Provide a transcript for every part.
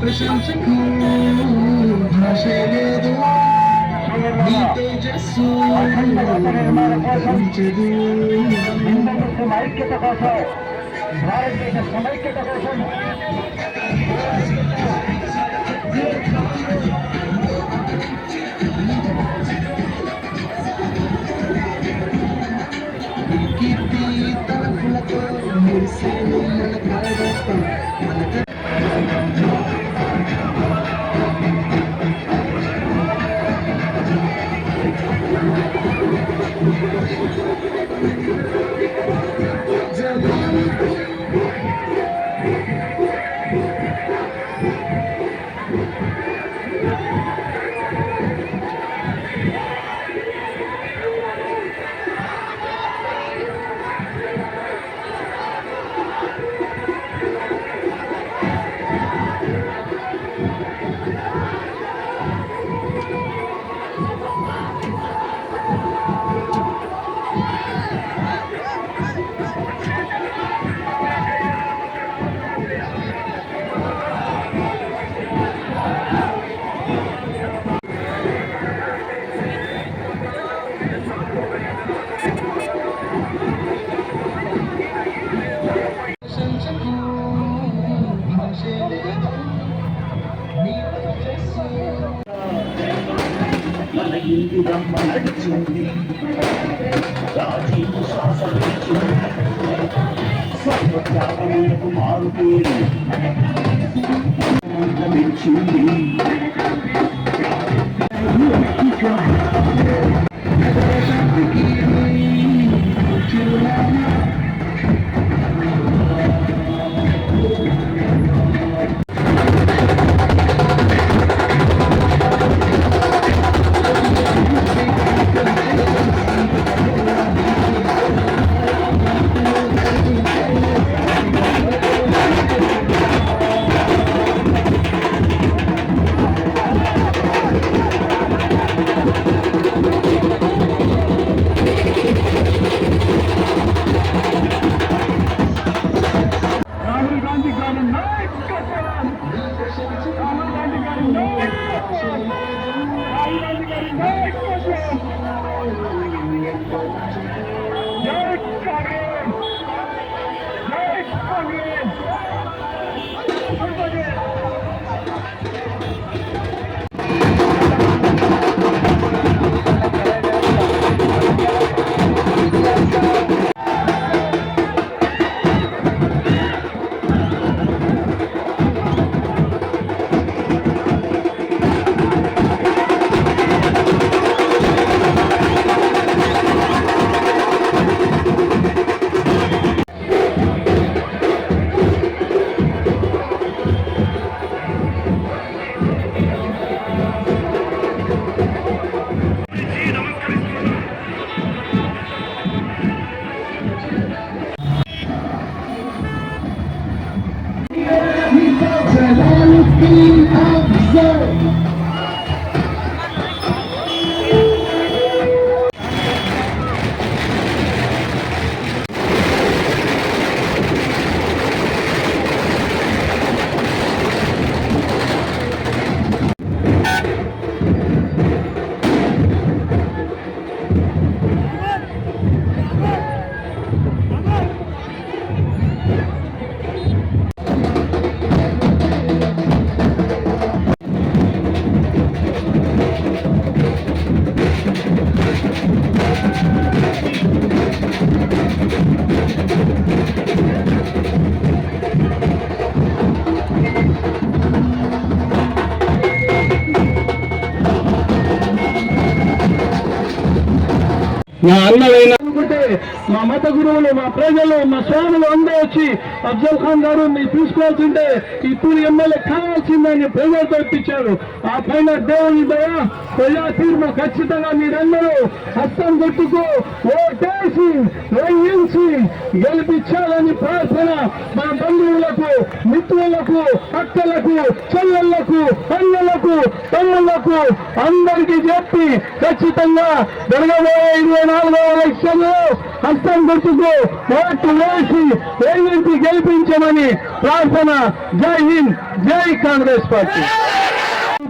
ప్రశంసకు భాష లేదు, నీ తేజస్సు భరించదు. ఐక్యత కోసం, భారతదేశ సమైక్యత కోసం కీర్తి తలపులతో మురిసేను మన భారతం. మన ఇంటి బ్రహ్మ నడిచింది, రాజీవు శ్వాస సర్వత్యాగములకు మారుపేరు మంత్రమిచ్చింది. నా అన్నలైన అనుకుంటే మా మత గురువులు, మా ప్రజలు, మా స్వాములు అందరూ వచ్చి అఫ్జల్ ఖాన్ గారు మీరు తీసుకోవాల్సిందే, ఇప్పుడు ఎమ్మెల్యే కావాల్సిందని ప్రజలతో ఇప్పించారు. ఆ పైన దేవుని దయ ప్రజా తీర్పు ఖచ్చితంగా మీరందరూ హస్తం గుర్తుకు ఓటేసి వేయించి గెలిపించాలని ప్రార్థన మన బంధువులకు, మిత్రులకు, అక్కలకు, చెల్లెళ్లకు, అన్నలకు, తమ్ముళ్లకు అందరికీ చెప్పి ఖచ్చితంగా జరగబోయే 24వ ఎలక్షన్లో హస్తం గుర్తుకు ఓటు వేసి వేయించి గెలిపించమని ప్రార్థన. జై హింద్, జై కాంగ్రెస్ పార్టీ.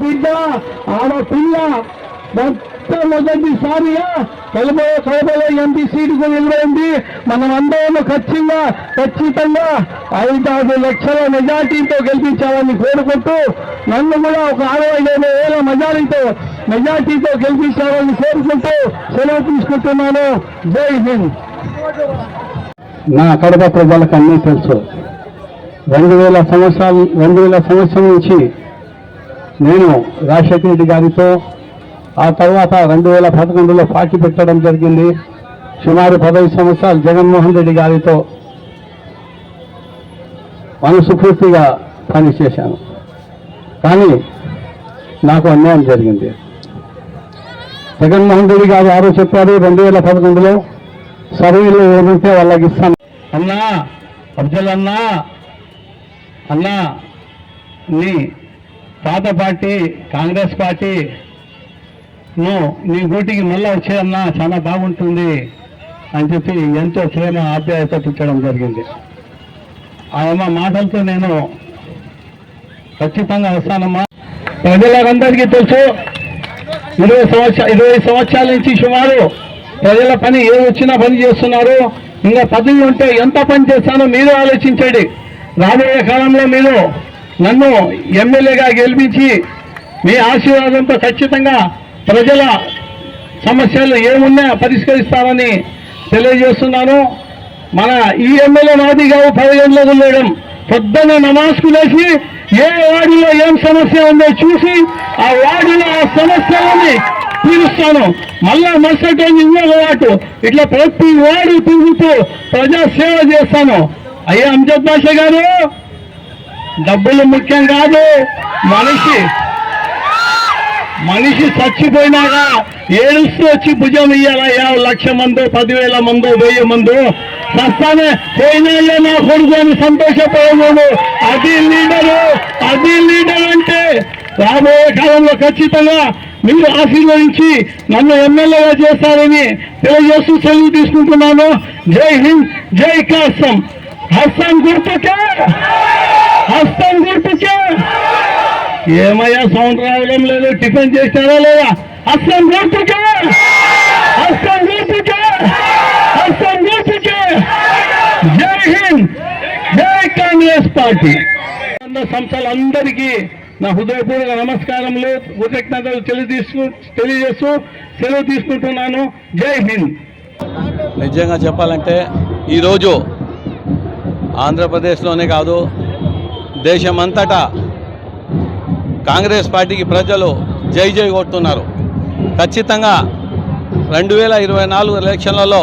బిడ్డ ఆడపిల్ల మొట్టమొదటిసారిగా కలబోయే ఎంపీ సీటుకు నిలబడింది. మనం అందరం ఖచ్చితంగా 5-6 లక్షల మెజార్టీతో గెలిపించాలని కోరుకుంటూ నన్ను కూడా ఒక 60,000 మెజార్టీతో గెలిపించాలని కోరుకుంటూ సెలవు తీసుకుంటున్నాను. జై హింద్. నా కడప ప్రజలకు అన్నీ తెలుసు. 2000 సంవత్సరం నుంచి నేను రాజశేఖర రెడ్డి గారితో, ఆ తర్వాత 2011లో పార్టీ పెట్టడం జరిగింది. సుమారు 15 సంవత్సరాలు జగన్మోహన్ రెడ్డి గారితో మనస్ఫూర్తిగా పనిచేశాను. కానీ నాకు అన్యాయం జరిగింది. జగన్మోహన్ రెడ్డి గారు ఆరో చెప్పారు 2011లో సర్వేలు ఏమంటే వాళ్ళకి ఇస్తాను. అన్నా అఫ్జల్ అన్నా నీ పాత పార్టీ కాంగ్రెస్ పార్టీ నీ గూటికి మళ్ళా వచ్చేయన్నా చాలా బాగుంటుంది అని చెప్పి ఎంతో ప్రేమ ఆప్యాయత పుట్టడం జరిగింది. ఆయమ్మ మాటలతో నేను ఖచ్చితంగా వస్తానమ్మా. ప్రజలందరికీ తెలుసు 20 సంవత్సరాల నుంచి సుమారు ప్రజల పని ఏ వచ్చినా పని చేస్తున్నారు. ఇంకా పదవి ఉంటే ఎంత పని చేస్తానో మీరు ఆలోచించండి. రాబోయే కాలంలో మీరు నన్ను ఎమ్మెల్యేగా గెలిపించి మీ ఆశీర్వాదంతో ఖచ్చితంగా ప్రజల సమస్యలు ఏమున్నా పరిష్కరిస్తారని తెలియజేస్తున్నాను. మన ఈ ఎమ్మెల్యే నాది కావు 10 గంటలకు లేడం, పొద్దున్న నమాజ్కు లేచి ఏ వార్డులో ఏం సమస్య ఉందో చూసి ఆ వార్డులో ఆ సమస్యలని తీరుస్తాను. మళ్ళా మరుసటి రోజు ఇంకొక వార్డు, ఇట్లా ప్రతి వార్డు తిరుగుతూ ప్రజా సేవ చేస్తాను. అయ్యా అంజద్ బాషా గారు, డబ్బులు ముఖ్యం కాదు. మనిషి చచ్చిపోయినాక ఏడుస్తూ వచ్చి భుజం ఇయ్యాల. 1,00,000 మందో 10,000 మందో 1000 మందో సస్తానే పోయినా నా కొడుకు అని సంతోషపోయాము. అది లీడర్ అంటే రాబోయే కాలంలో ఖచ్చితంగా మీరు ఆశీర్వదించి నన్ను ఎమ్మెల్యేగా చేస్తారని తెలియజేస్తూ సెలవు తీసుకుంటున్నాను. జై హింద్, జై కాసం. హస్తం గుర్తుకే. ఏమయ్యా సౌండ్ రావడం లేదు, టిఫిన్ చేస్తారా లేదా? హస్తం గుర్తుకే. జై హింద్, జై కాంగ్రెస్ పార్టీ. సంస్థలందరికీ నా హృదయపూర్వక నమస్కారములు, కృతజ్ఞతలు తెలియజేస్తూ సెలవు తీసుకుంటున్నాను. జై హింద్. నిజంగా చెప్పాలంటే ఈరోజు ఆంధ్రప్రదేశ్లోనే కాదు దేశమంతటా కాంగ్రెస్ పార్టీకి ప్రజలు జై కొడుతున్నారు. ఖచ్చితంగా 2024 ఎలక్షన్లలో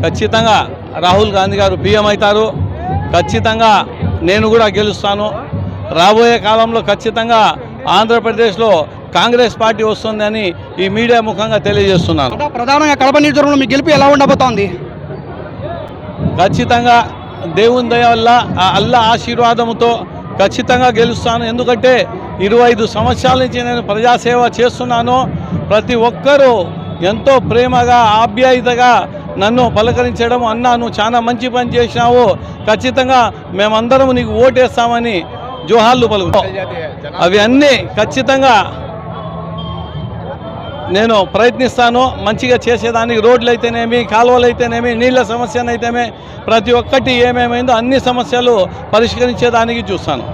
ఖచ్చితంగా రాహుల్ గాంధీ గారు పీఎం అవుతారు. ఖచ్చితంగా నేను కూడా గెలుస్తాను. రాబోయే కాలంలో ఖచ్చితంగా ఆంధ్రప్రదేశ్లో కాంగ్రెస్ పార్టీ వస్తుందని ఈ మీడియా ముఖంగా తెలియజేస్తున్నాను. ప్రధానంగా కడప నియోజకవర్గంలో మీ గెలుపు ఎలా ఉండబోతోంది? ఖచ్చితంగా దేవుని దయ వల్ల అల్లా ఆశీర్వాదంతో ఖచ్చితంగా గెలుస్తాను. ఎందుకంటే 25 సంవత్సరాల నుంచి నేను ప్రజాసేవ చేస్తున్నాను. ప్రతి ఒక్కరూ ఎంతో ప్రేమగా ఆప్యాయతగా నన్ను పలకరించడం, అన్నా నువ్వు చాలా మంచి పని చేసినావు, ఖచ్చితంగా మేమందరం నీకు ఓటేస్తామని జోహార్లు పలుకుతాం. అవి అన్నీ ఖచ్చితంగా నేను ప్రయత్నిస్తాను మంచిగా చేసేదానికి. రోడ్లు అయితేనేమి, కాలువలు అయితేనేమి, నీళ్ళ సమస్యనైతేనే ప్రతి ఒక్కటి ఏమేమైందో అన్ని సమస్యలు పరిష్కరించేదానికి చూస్తాను.